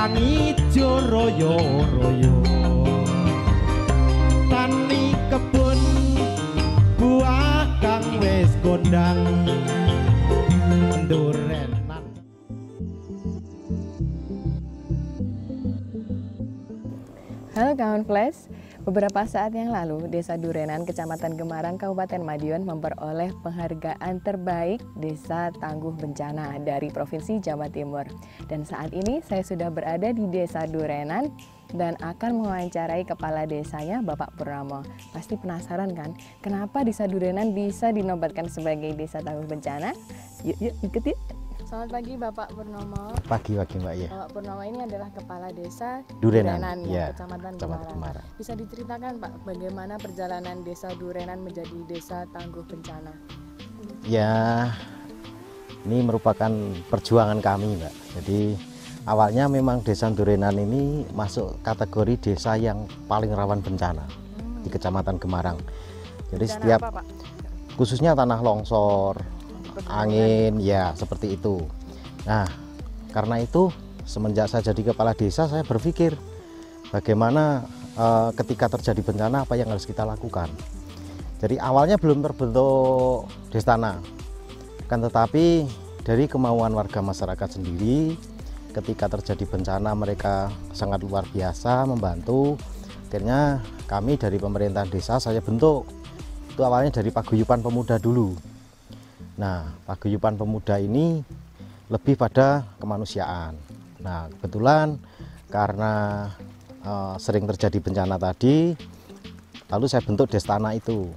kang ijo royo-royo, tani kebun buah kang wis kondang durenan. Halo kawan Flash, beberapa saat yang lalu Desa Durenan, Kecamatan Gemarang, Kabupaten Madiun memperoleh penghargaan terbaik Desa Tangguh Bencana dari Provinsi Jawa Timur. Dan saat ini saya sudah berada di Desa Durenan dan akan mewawancarai kepala desanya Bapak Purnomo. Pasti penasaran kan, kenapa Desa Durenan bisa dinobatkan sebagai Desa Tangguh Bencana? Yuk ikut yuk. Selamat pagi Bapak Purnomo. Pagi Mbak ya. Bapak Purnomo ini adalah Kepala Desa Durenan ya, ya, Kecamatan Gemarang. Gemarang. Bisa diceritakan Pak, bagaimana perjalanan Desa Durenan menjadi Desa Tangguh Bencana? Ya, ini merupakan perjuangan kami Mbak. Jadi awalnya memang Desa Durenan ini masuk kategori desa yang paling rawan bencana di Kecamatan Gemarang. Jadi Bencana setiap apa, Pak? khususnya tanah longsor, angin ya seperti itu. Nah, karena itu semenjak saya jadi kepala desa saya berpikir bagaimana ketika terjadi bencana apa yang harus kita lakukan. Jadi awalnya belum terbentuk Destana, kan tetapi dari kemauan warga masyarakat sendiri ketika terjadi bencana mereka sangat luar biasa membantu. Akhirnya kami dari pemerintahan desa saya bentuk. Itu awalnya dari paguyuban pemuda dulu. Nah, paguyuban pemuda ini lebih pada kemanusiaan. Nah, kebetulan karena sering terjadi bencana tadi, lalu saya bentuk Destana itu.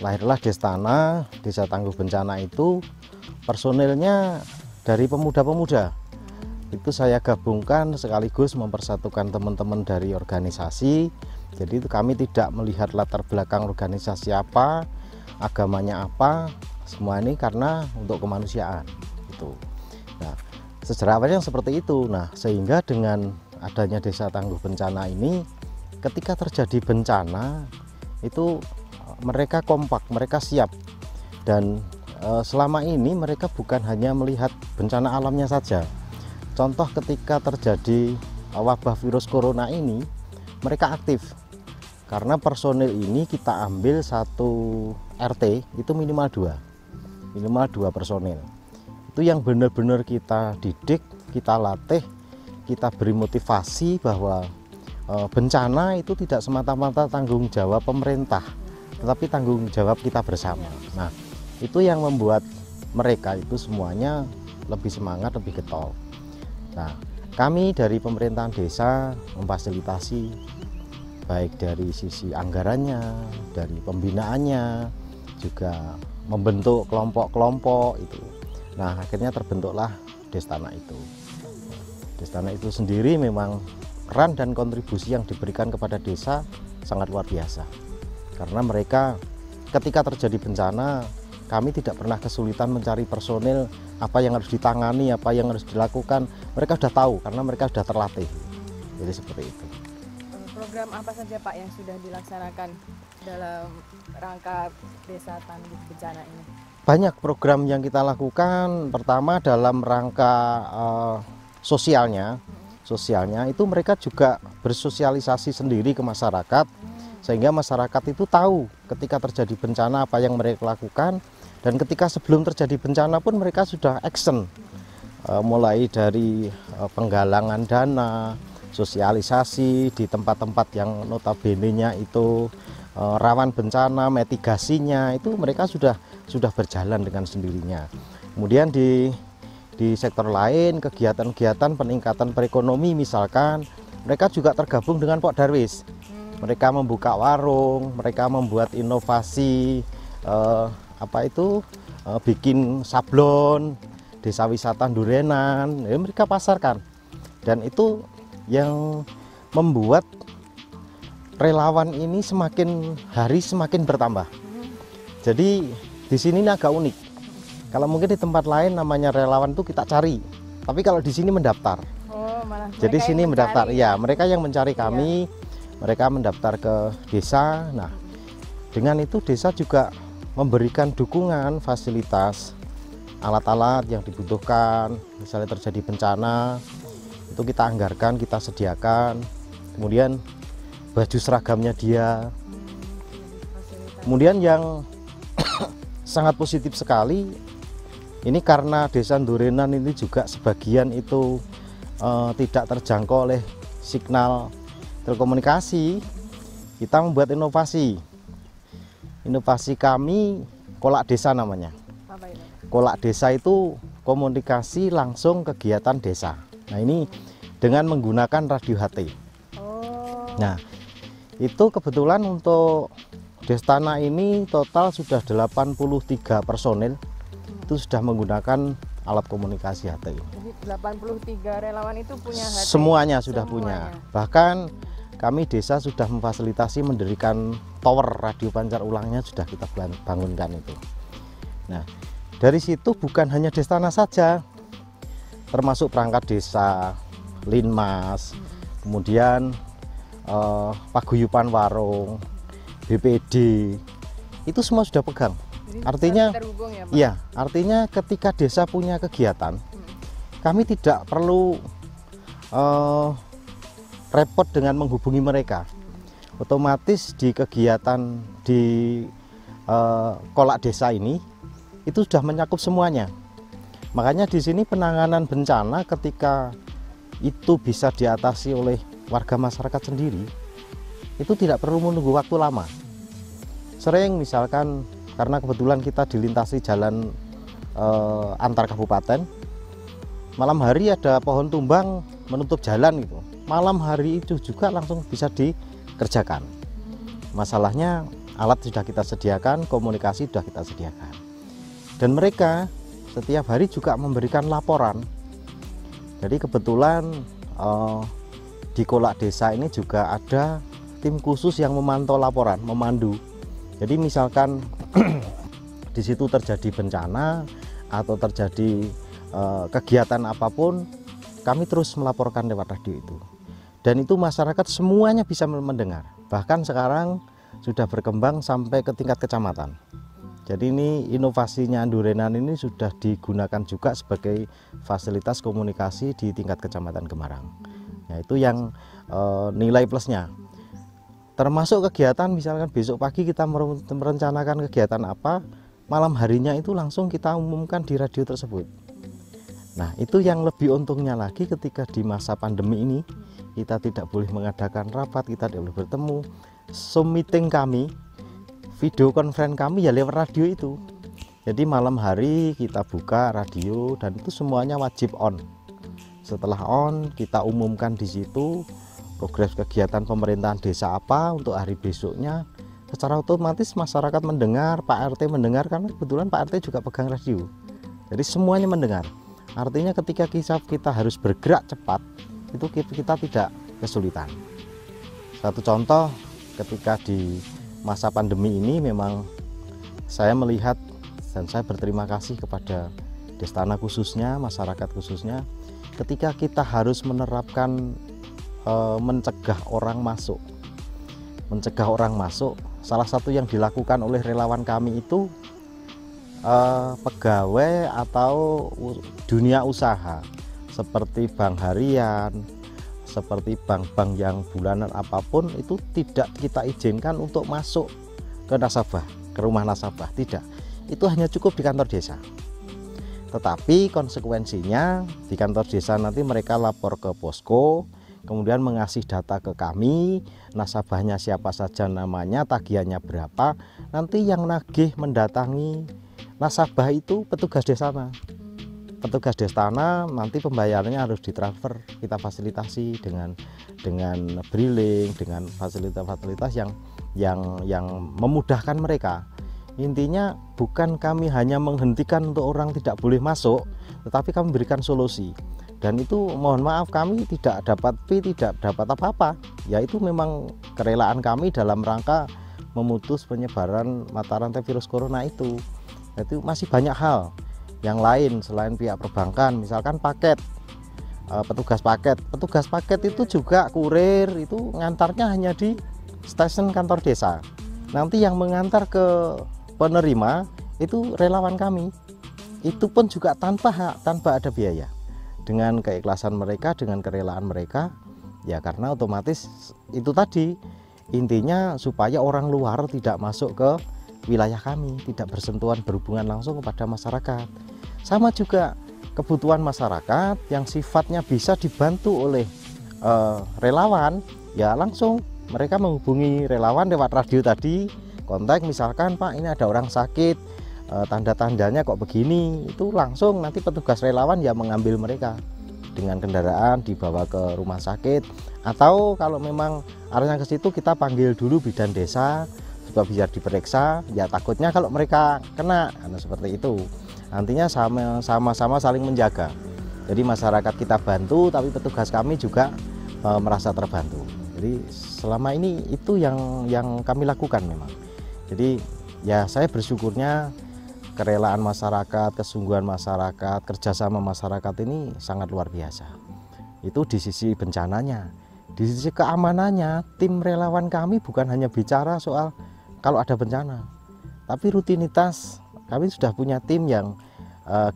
Lahirlah Destana, Desa Tangguh Bencana itu personilnya dari pemuda-pemuda. Itu saya gabungkan sekaligus mempersatukan teman-teman dari organisasi. Jadi itu kami tidak melihat latar belakang organisasi apa, agamanya apa, semua ini karena untuk kemanusiaan itu. Nah, sejarah awalnya seperti itu. Nah, sehingga dengan adanya Desa Tangguh Bencana ini, ketika terjadi bencana itu mereka kompak, mereka siap. Dan selama ini mereka bukan hanya melihat bencana alamnya saja. Contoh ketika terjadi wabah virus corona ini, mereka aktif. Karena personil ini kita ambil satu RT itu minimal 2 personil. Itu yang benar-benar kita didik, kita latih, kita beri motivasi bahwa bencana itu tidak semata-mata tanggung jawab pemerintah, tetapi tanggung jawab kita bersama. Nah, itu yang membuat mereka itu semuanya lebih semangat, lebih getol. Nah, kami dari pemerintahan desa memfasilitasi baik dari sisi anggarannya, dari pembinaannya, juga membentuk kelompok-kelompok itu. Nah, akhirnya terbentuklah Destana itu. Destana itu sendiri memang peran dan kontribusi yang diberikan kepada desa sangat luar biasa. Karena mereka ketika terjadi bencana, kami tidak pernah kesulitan mencari personil, apa yang harus ditangani, apa yang harus dilakukan. Mereka sudah tahu karena mereka sudah terlatih. Jadi seperti itu. Program apa saja Pak yang sudah dilaksanakan dalam rangka Desa Tangguh Bencana ini? Banyak program yang kita lakukan. Pertama dalam rangka sosialnya itu mereka juga bersosialisasi sendiri ke masyarakat, sehingga masyarakat itu tahu ketika terjadi bencana apa yang mereka lakukan, dan ketika sebelum terjadi bencana pun mereka sudah action, mulai dari penggalangan dana, sosialisasi di tempat-tempat yang notabene-nya itu rawan bencana, mitigasinya itu mereka sudah berjalan dengan sendirinya. Kemudian di sektor lain, kegiatan-kegiatan peningkatan perekonomi misalkan, mereka juga tergabung dengan Pok Darwis. Mereka membuka warung, mereka membuat inovasi bikin sablon, desa wisata Durenan, ya mereka pasarkan. Dan itu yang membuat relawan ini semakin hari semakin bertambah. Jadi di sini ini agak unik. Kalau mungkin di tempat lain namanya relawan itu kita cari, tapi kalau di sini mendaftar. Oh, malah jadi sini mendaftar, ya mereka yang mencari kami, mereka mendaftar ke desa. Nah, dengan itu desa juga memberikan dukungan, fasilitas, alat-alat yang dibutuhkan. Misalnya terjadi bencana, itu kita anggarkan, kita sediakan. Kemudian baju seragamnya dia. Kemudian yang sangat positif sekali, ini karena Desa Ndurenan ini juga sebagian itu tidak terjangkau oleh signal telekomunikasi, kita membuat inovasi. Inovasi kami Kolak Desa namanya. Apa itu? Kolak Desa itu komunikasi langsung kegiatan desa. Nah, ini dengan menggunakan radio HT. Nah, itu kebetulan untuk Destana ini total sudah 83 personil itu sudah menggunakan alat komunikasi HT. Jadi 83 relawan itu punya HT? Semuanya sudah punya. Bahkan kami desa sudah memfasilitasi mendirikan tower radio pancar ulangnya sudah kita bangunkan itu. Nah, dari situ bukan hanya Destana saja, termasuk perangkat desa, Linmas, kemudian Paguyupan Warung, BPD, itu semua sudah pegang. Jadi artinya, terhubung ya, Pak? iya, artinya ketika desa punya kegiatan, kami tidak perlu repot dengan menghubungi mereka. Otomatis di kegiatan di Kolak Desa ini itu sudah mencakup semuanya. Makanya di sini penanganan bencana ketika itu bisa diatasi oleh warga masyarakat sendiri, itu tidak perlu menunggu waktu lama. Sering misalkan karena kebetulan kita dilintasi jalan antar kabupaten, malam hari ada pohon tumbang menutup jalan gitu. Malam hari itu juga langsung bisa dikerjakan. Masalahnya alat sudah kita sediakan, komunikasi sudah kita sediakan. Dan mereka setiap hari juga memberikan laporan. Jadi kebetulan di Kolak Desa ini juga ada tim khusus yang memantau laporan, memandu. Jadi misalkan di situ terjadi bencana atau terjadi kegiatan apapun, kami terus melaporkan lewat radio itu. Dan itu masyarakat semuanya bisa mendengar. Bahkan sekarang sudah berkembang sampai ke tingkat kecamatan. Jadi ini inovasinya Ndurenan ini sudah digunakan juga sebagai fasilitas komunikasi di tingkat kecamatan Gemarang. Nah, itu yang nilai plusnya. Termasuk kegiatan misalkan besok pagi kita merencanakan kegiatan apa, malam harinya itu langsung kita umumkan di radio tersebut. Nah, itu yang lebih untungnya lagi ketika di masa pandemi ini kita tidak boleh mengadakan rapat, kita tidak boleh bertemu. Zoom meeting kami, video conference kami ya lewat radio itu. Jadi malam hari kita buka radio dan itu semuanya wajib on. Setelah on, kita umumkan di situ progres kegiatan pemerintahan desa apa untuk hari besoknya. Secara otomatis masyarakat mendengar, Pak RT mendengar, karena kebetulan Pak RT juga pegang radio. Jadi semuanya mendengar. Artinya ketika kita harus bergerak cepat, itu kita tidak kesulitan. Satu contoh, ketika di masa pandemi ini memang saya melihat dan saya berterima kasih kepada Destana khususnya, masyarakat khususnya, ketika kita harus menerapkan mencegah orang masuk. Mencegah orang masuk, salah satu yang dilakukan oleh relawan kami itu pegawai atau dunia usaha seperti bank harian, seperti bank-bank yang bulanan apapun itu tidak kita izinkan untuk masuk ke nasabah, ke rumah nasabah, tidak. Itu hanya cukup di kantor desa. Tetapi konsekuensinya di kantor desa nanti mereka lapor ke posko, kemudian mengasih data ke kami, nasabahnya siapa saja namanya, tagihannya berapa. Nanti yang nagih mendatangi nasabah itu petugas Destana. Petugas Destana nanti pembayarannya harus ditransfer, kita fasilitasi dengan briling, dengan fasilitas-fasilitas yang memudahkan mereka. Intinya bukan kami hanya menghentikan untuk orang tidak boleh masuk, tetapi kami berikan solusi. Dan itu mohon maaf kami tidak dapat fee, tidak dapat apa-apa. Ya itu memang kerelaan kami dalam rangka memutus penyebaran mata rantai virus corona itu. Itu masih banyak hal yang lain selain pihak perbankan, misalkan paket, petugas paket itu juga kurir, itu ngantarnya hanya di stasiun kantor desa. Nanti yang mengantar ke penerima itu relawan kami, itu pun juga tanpa ada biaya. dengan keikhlasan mereka, dengan kerelaan mereka, ya karena otomatis itu tadi intinya supaya orang luar tidak masuk ke wilayah kami, tidak bersentuhan berhubungan langsung kepada masyarakat. Sama juga kebutuhan masyarakat yang sifatnya bisa dibantu oleh relawan, ya langsung mereka menghubungi relawan lewat radio tadi, kontak misalkan Pak ini ada orang sakit, tanda-tandanya kok begini, itu langsung nanti petugas relawan ya mengambil mereka dengan kendaraan dibawa ke rumah sakit, atau kalau memang arahnya ke situ kita panggil dulu bidan desa supaya bisa diperiksa, ya takutnya kalau mereka kena, karena seperti itu. Nantinya sama-sama saling menjaga. Jadi masyarakat kita bantu, tapi petugas kami juga merasa terbantu. Jadi selama ini itu yang kami lakukan memang. Jadi ya saya bersyukurnya kerelaan masyarakat, kesungguhan masyarakat, kerjasama masyarakat ini sangat luar biasa. Itu di sisi bencananya. Di sisi keamanannya, tim relawan kami bukan hanya bicara soal kalau ada bencana, tapi rutinitas. Kami sudah punya tim yang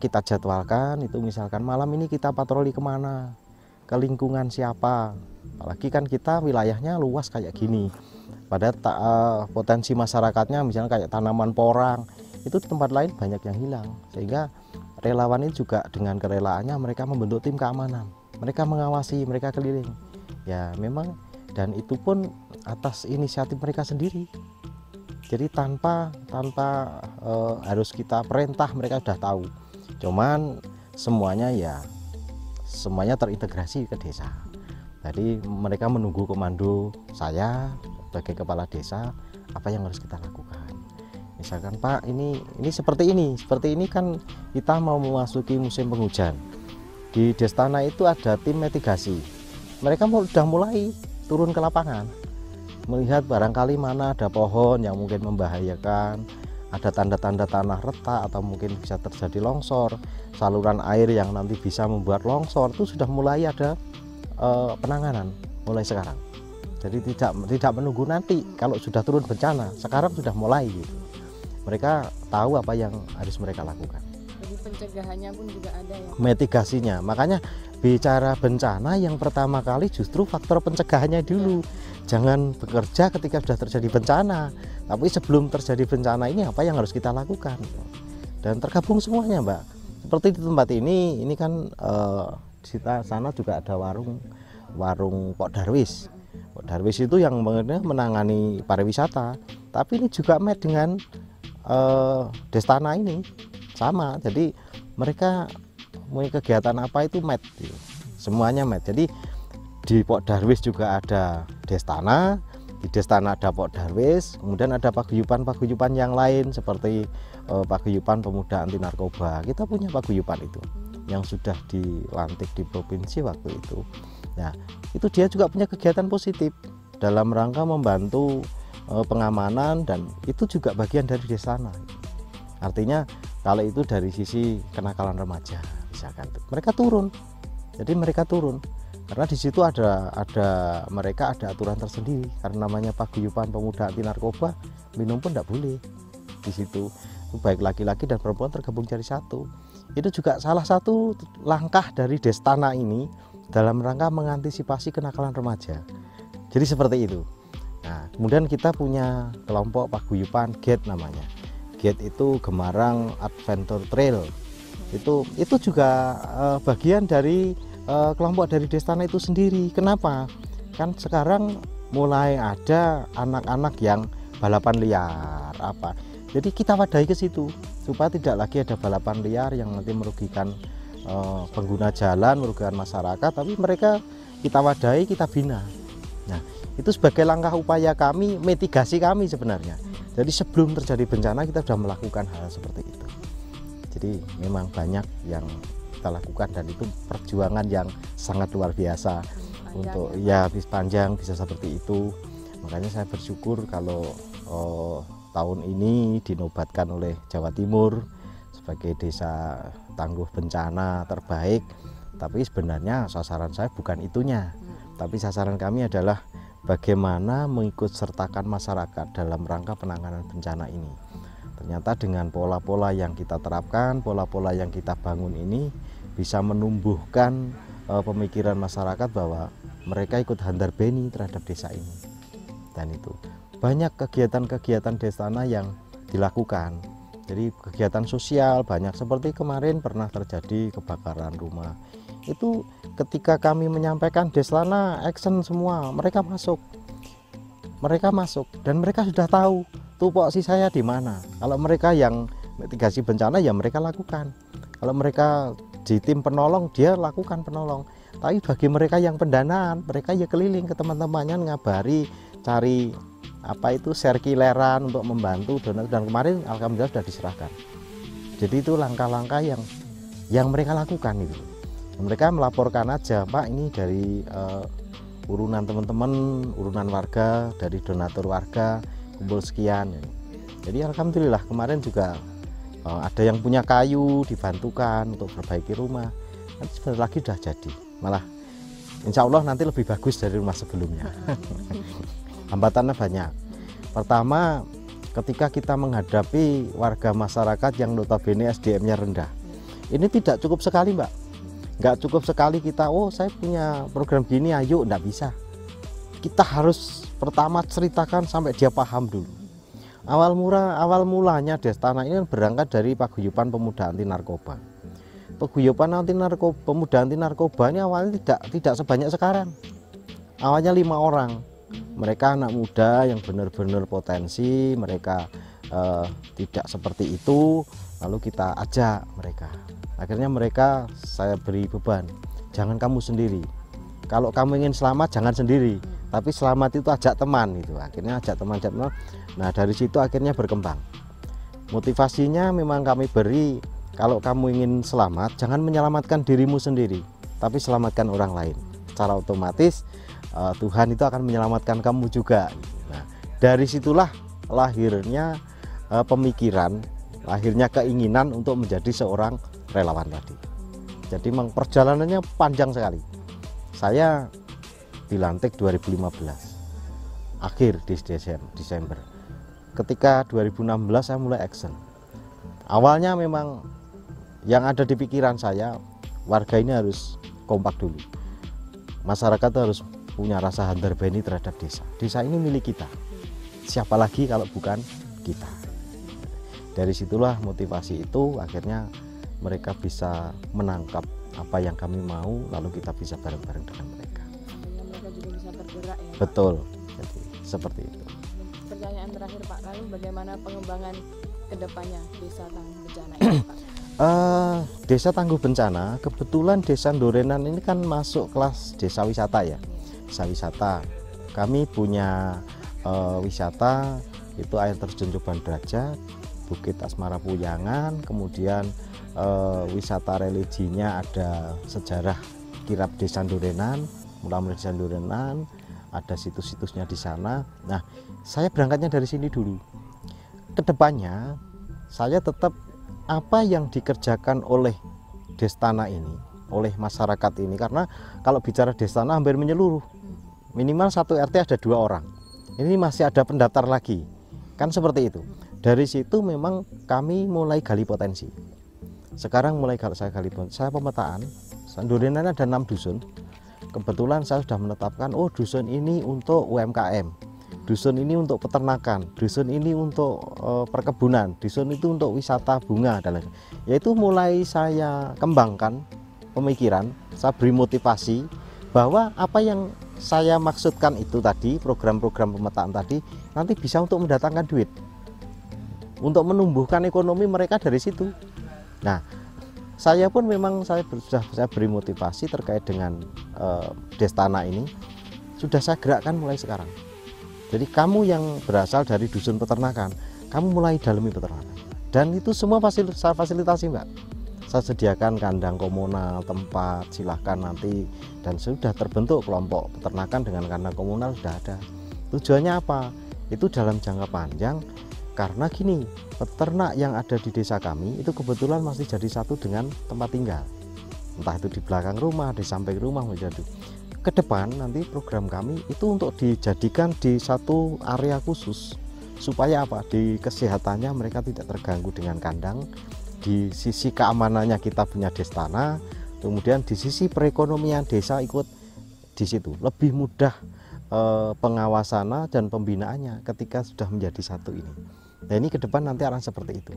kita jadwalkan, itu misalkan malam ini kita patroli kemana, ke lingkungan siapa. Apalagi kan kita wilayahnya luas kayak gini, pada potensi masyarakatnya misalnya kayak tanaman porang, itu di tempat lain banyak yang hilang, sehingga relawan ini juga dengan kerelaannya mereka membentuk tim keamanan, mereka mengawasi, mereka keliling, ya memang, dan itu pun atas inisiatif mereka sendiri. Jadi tanpa harus kita perintah, mereka sudah tahu. Cuman semuanya terintegrasi ke desa. Jadi mereka menunggu komando saya sebagai kepala desa, apa yang harus kita lakukan. Misalkan Pak ini seperti ini kan kita mau memasuki musim penghujan. Di Destana itu ada tim mitigasi. Mereka sudah mulai turun ke lapangan, melihat barangkali mana ada pohon yang mungkin membahayakan, ada tanda-tanda tanah retak atau mungkin bisa terjadi longsor, saluran air yang nanti bisa membuat longsor, itu sudah mulai ada penanganan mulai sekarang. Jadi tidak menunggu nanti kalau sudah turun bencana, sekarang sudah mulai gitu. Mereka tahu apa yang harus mereka lakukan. Jadi pencegahannya pun juga ada ya. Mitigasinya. Makanya bicara bencana yang pertama kali justru faktor pencegahannya dulu. Jangan bekerja ketika sudah terjadi bencana, tapi sebelum terjadi bencana ini apa yang harus kita lakukan. Dan tergabung semuanya, Mbak. Seperti di tempat ini kan di sana juga ada warung Pok Darwis. Pok Darwis itu yang menangani pariwisata, tapi ini juga met dengan Destana ini sama. Jadi mereka punya kegiatan apa itu met, semuanya met. Jadi di Pok Darwis juga ada Destana, di Destana ada Pok Darwis, kemudian ada paguyuban yang lain seperti paguyuban pemuda anti narkoba. Kita punya paguyuban itu yang sudah dilantik di provinsi waktu itu. Nah, itu dia juga punya kegiatan positif dalam rangka membantu pengamanan, dan itu juga bagian dari Destana. Artinya kalau itu dari sisi kenakalan remaja misalkan, mereka turun. Jadi mereka turun karena di situ mereka ada aturan tersendiri, karena namanya paguyuban pemuda anti narkoba, minum pun tidak boleh di situ. Baik laki-laki dan perempuan tergabung jadi satu. Itu juga salah satu langkah dari Destana ini dalam rangka mengantisipasi kenakalan remaja. Jadi seperti itu. Nah, kemudian kita punya kelompok paguyuban GATE namanya. GATE itu Gemarang Adventure Trail. Itu juga bagian dari kelompok dari Destana itu sendiri. Kenapa? Kan sekarang mulai ada anak-anak yang balapan liar apa. Jadi kita wadahi ke situ supaya tidak lagi ada balapan liar yang nanti merugikan pengguna jalan, merugikan masyarakat, tapi mereka kita wadahi, kita bina. Nah, itu sebagai langkah upaya kami, mitigasi kami sebenarnya. Jadi sebelum terjadi bencana kita sudah melakukan hal seperti itu. Jadi memang banyak yang kita lakukan, dan itu perjuangan yang sangat luar biasa untuk ya bis panjang bisa seperti itu. Makanya saya bersyukur kalau tahun ini dinobatkan oleh Jawa Timur sebagai desa tangguh bencana terbaik. Tapi sebenarnya sasaran saya bukan itunya, tapi sasaran kami adalah bagaimana mengikut sertakan masyarakat dalam rangka penanganan bencana ini. Ternyata dengan pola-pola yang kita terapkan, pola-pola yang kita bangun ini bisa menumbuhkan pemikiran masyarakat bahwa mereka ikut handarbeni terhadap desa ini. Dan itu banyak kegiatan-kegiatan Destana yang dilakukan. Jadi kegiatan sosial banyak, seperti kemarin pernah terjadi kebakaran rumah. Itu ketika kami menyampaikan Destana action semua, mereka masuk dan mereka sudah tahu tupoksi saya di mana. Kalau mereka yang mitigasi bencana ya mereka lakukan. Kalau mereka di tim penolong, dia lakukan penolong. Tapi bagi mereka yang pendanaan, mereka ya keliling ke teman-temannya, ngabari, cari sirkuleran untuk membantu donat, dan kemarin alhamdulillah sudah diserahkan. Jadi itu langkah-langkah yang mereka lakukan itu. Mereka melaporkan aja, Pak, ini dari urunan teman-teman, urunan warga, dari donatur warga, kumpul sekian. Jadi alhamdulillah kemarin juga ada yang punya kayu dibantukan untuk perbaiki rumah. Nanti sebentar lagi sudah jadi, malah insya Allah nanti lebih bagus dari rumah sebelumnya. Hambatannya banyak. Pertama, ketika kita menghadapi warga masyarakat yang notabene SDM-nya rendah, ini tidak cukup sekali, Mbak. Nggak cukup sekali kita, oh saya punya program gini, ayo, nggak bisa. Kita harus pertama ceritakan sampai dia paham dulu. Awal mulanya Destana ini berangkat dari paguyuban pemuda anti narkoba. Paguyuban pemuda anti narkoba ini awalnya tidak sebanyak sekarang. Awalnya 5 orang. Mereka anak muda yang benar-benar potensi, mereka tidak seperti itu. Lalu kita ajak mereka. Akhirnya mereka saya beri beban. Jangan kamu sendiri. Kalau kamu ingin selamat jangan sendiri. Tapi selamat itu ajak teman itu. Akhirnya ajak teman. Nah, dari situ akhirnya berkembang. Motivasinya memang kami beri, kalau kamu ingin selamat, jangan menyelamatkan dirimu sendiri, tapi selamatkan orang lain. Secara otomatis Tuhan itu akan menyelamatkan kamu juga. Nah, dari situlah lahirnya pemikiran, lahirnya keinginan untuk menjadi seorang relawan tadi. Jadi memang perjalanannya panjang sekali. Saya dilantik 2015 akhir di Desember. Ketika 2016 saya mulai action. Awalnya memang yang ada di pikiran saya, warga ini harus kompak dulu. Masyarakat harus punya rasa handarbeni terhadap desa. Desa ini milik kita. Siapa lagi kalau bukan kita. Dari situlah motivasi itu, akhirnya mereka bisa menangkap apa yang kami mau, lalu kita bisa bareng-bareng dengan mereka. Mereka juga bisa tergerak ya, Pak? Betul. Jadi seperti itu. Pertanyaan terakhir, Pak, lalu bagaimana pengembangan kedepannya Desa Tangguh Bencana ini, Pak? Desa Tangguh Bencana, kebetulan Desa Ndorenan ini kan masuk kelas desa wisata ya. Desa wisata. Kami punya wisata itu air terjun Coban Derajat, Bukit Asmara Puyangan, kemudian wisata religinya ada sejarah kirab Desa Ndorenan, Mula-mula Desa Ndorenan, ada situs-situsnya di sana. Nah, saya berangkatnya dari sini dulu. Kedepannya saya tetap apa yang dikerjakan oleh Destana ini, oleh masyarakat ini, karena kalau bicara Destana hampir menyeluruh. Minimal satu RT ada 2 orang. Ini masih ada pendaftar lagi, kan seperti itu. Dari situ memang kami mulai gali potensi. Sekarang mulai saya gali potensi. Saya pemetaan. Ndorenan ada 6 dusun. Kebetulan saya sudah menetapkan, oh dusun ini untuk UMKM, dusun ini untuk peternakan, dusun ini untuk perkebunan, dusun itu untuk wisata bunga dan lain-lain. Yaitu mulai saya kembangkan pemikiran, saya beri motivasi bahwa apa yang saya maksudkan itu tadi, program-program pemetaan tadi, nanti bisa untuk mendatangkan duit, untuk menumbuhkan ekonomi mereka dari situ. Nah, saya pun memang saya beri motivasi terkait dengan Destana ini, sudah saya gerakkan mulai sekarang. Jadi kamu yang berasal dari dusun peternakan, kamu mulai dalami peternakan. Dan itu semua saya fasilitasi, Mbak. Saya sediakan kandang komunal, tempat, silahkan nanti. Dan sudah terbentuk kelompok peternakan dengan kandang komunal sudah ada. Tujuannya apa? Itu dalam jangka panjang. Karena gini, peternak yang ada di desa kami itu kebetulan masih jadi satu dengan tempat tinggal. Entah itu di belakang rumah, di samping rumah menjadi. Ke depan nanti program kami itu untuk dijadikan di satu area khusus. Supaya apa? Di kesehatannya mereka tidak terganggu dengan kandang. Di sisi keamanannya kita punya Destana, Kemudian di sisi perekonomian desa ikut di situ, lebih mudah pengawasannya dan pembinaannya ketika sudah menjadi satu ini. Nah ini ke depan nanti akan seperti itu.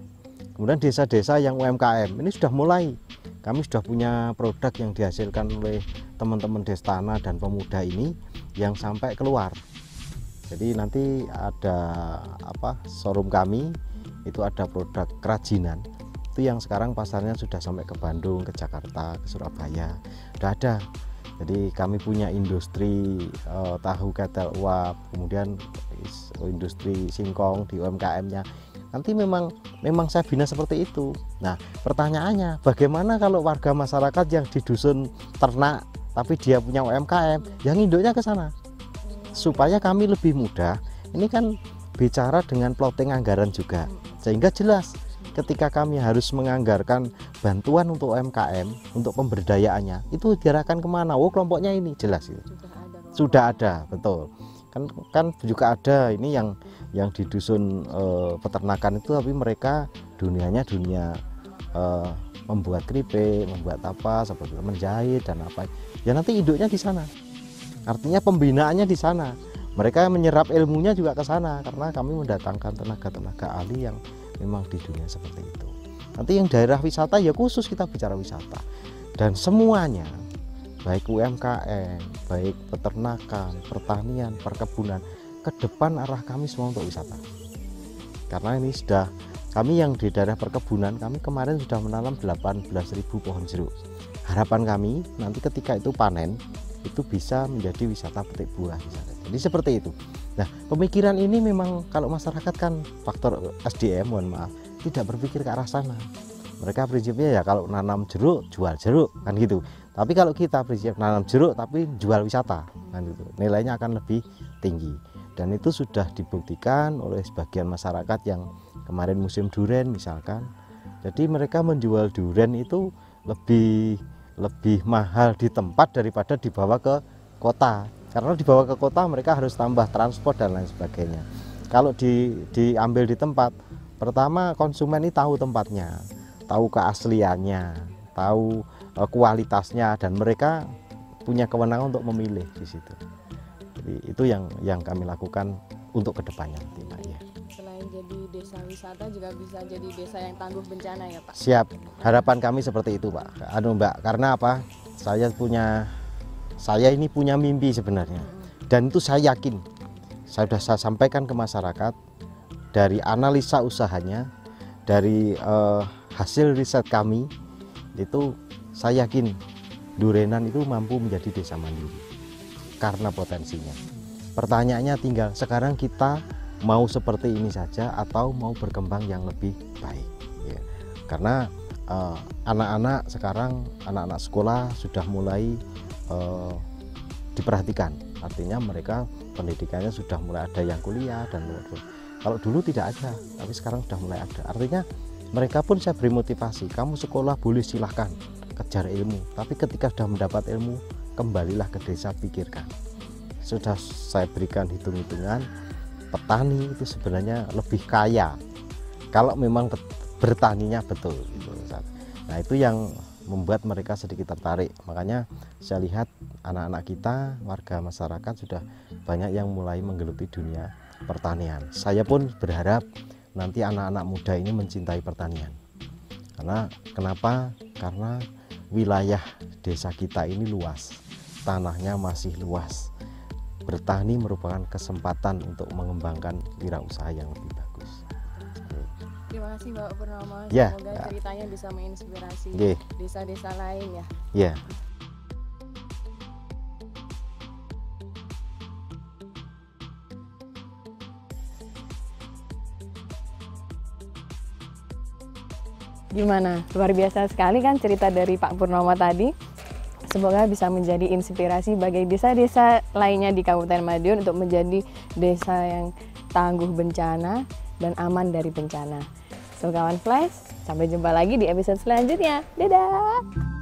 Kemudian desa-desa yang UMKM ini sudah mulai, kami sudah punya produk yang dihasilkan oleh teman-teman Destana dan pemuda ini yang sampai keluar. Jadi nanti ada showroom kami itu ada produk kerajinan itu yang sekarang pasarnya sudah sampai ke Bandung, ke Jakarta, ke Surabaya, sudah ada. Jadi kami punya industri tahu ketel uap, kemudian industri singkong di UMKM-nya. Nanti memang saya bina seperti itu. Nah pertanyaannya, bagaimana kalau warga masyarakat yang di dusun ternak tapi dia punya UMKM, yang induknya ke sana, supaya kami lebih mudah. Ini kan bicara dengan plotting anggaran juga, sehingga jelas ketika kami harus menganggarkan bantuan untuk UMKM, untuk pemberdayaannya, itu diarahkan kemana? Oh kelompoknya ini jelas itu. Sudah ada, betul. Kan juga ada ini yang di dusun peternakan itu, tapi mereka dunianya dunia membuat keripik, membuat apa, seperti menjahit dan apa. Ya nanti induknya di sana. Artinya pembinaannya di sana. Mereka menyerap ilmunya juga ke sana karena kami mendatangkan tenaga-tenaga ahli yang memang di dunia seperti itu. Nanti yang daerah wisata ya khusus kita bicara wisata. Dan semuanya baik UMKM, baik peternakan, pertanian, perkebunan, ke depan arah kami semua untuk wisata. Karena ini sudah kami yang di daerah perkebunan, kami kemarin sudah menanam 18.000 pohon jeruk. Harapan kami nanti ketika itu panen itu bisa menjadi wisata petik buah misalnya. Jadi seperti itu. Nah pemikiran ini memang kalau masyarakat kan faktor SDM, mohon maaf, tidak berpikir ke arah sana. Mereka prinsipnya ya kalau nanam jeruk jual jeruk kan gitu. Tapi kalau kita prinsip nanam jeruk tapi jual wisata kan gitu, nilainya akan lebih tinggi. Dan itu sudah dibuktikan oleh sebagian masyarakat yang kemarin musim durian misalkan. Jadi mereka menjual durian itu lebih mahal di tempat daripada dibawa ke kota. Karena dibawa ke kota mereka harus tambah transport dan lain sebagainya. Kalau diambil di tempat, pertama konsumen ini tahu tempatnya, tahu keasliannya, tahu kualitasnya, dan mereka punya kewenangan untuk memilih di situ. Jadi itu yang kami lakukan untuk kedepannya nanti, Mbak. Ya. Selain jadi desa wisata juga bisa jadi desa yang tangguh bencana ya Pak? Siap, harapan kami seperti itu Pak. Mbak, karena apa? Saya ini punya mimpi sebenarnya, dan itu saya yakin, saya sudah saya sampaikan ke masyarakat dari analisa usahanya, dari hasil riset kami, itu saya yakin Durenan itu mampu menjadi desa mandiri karena potensinya. Pertanyaannya tinggal sekarang kita mau seperti ini saja atau mau berkembang yang lebih baik ya. Karena anak-anak sekarang, anak-anak sekolah sudah mulai diperhatikan, artinya mereka pendidikannya sudah mulai ada yang kuliah dan kalau dulu tidak ada, tapi sekarang sudah mulai ada. Artinya mereka pun saya beri motivasi, kamu sekolah boleh silahkan kejar ilmu, tapi ketika sudah mendapat ilmu kembalilah ke desa, pikirkan. Sudah saya berikan hitung-hitungan, petani itu sebenarnya lebih kaya kalau memang bertaninya betul gitu. Nah itu yang membuat mereka sedikit tertarik. Makanya saya lihat anak-anak kita, warga masyarakat sudah banyak yang mulai menggeluti dunia pertanian. Saya pun berharap nanti anak-anak muda ini mencintai pertanian. Kenapa? Karena wilayah desa kita ini luas, tanahnya masih luas. Bertani merupakan kesempatan untuk mengembangkan wirausaha yang lebih bagus. Terima kasih Bapak Purnomo, ya, semoga ceritanya bisa menginspirasi desa-desa lain ya. Ya. Gimana? Luar biasa sekali kan cerita dari Pak Purnomo tadi. Semoga bisa menjadi inspirasi bagi desa-desa lainnya di Kabupaten Madiun untuk menjadi desa yang tangguh bencana dan aman dari bencana. So kawan Flash, sampai jumpa lagi di episode selanjutnya. Dadah!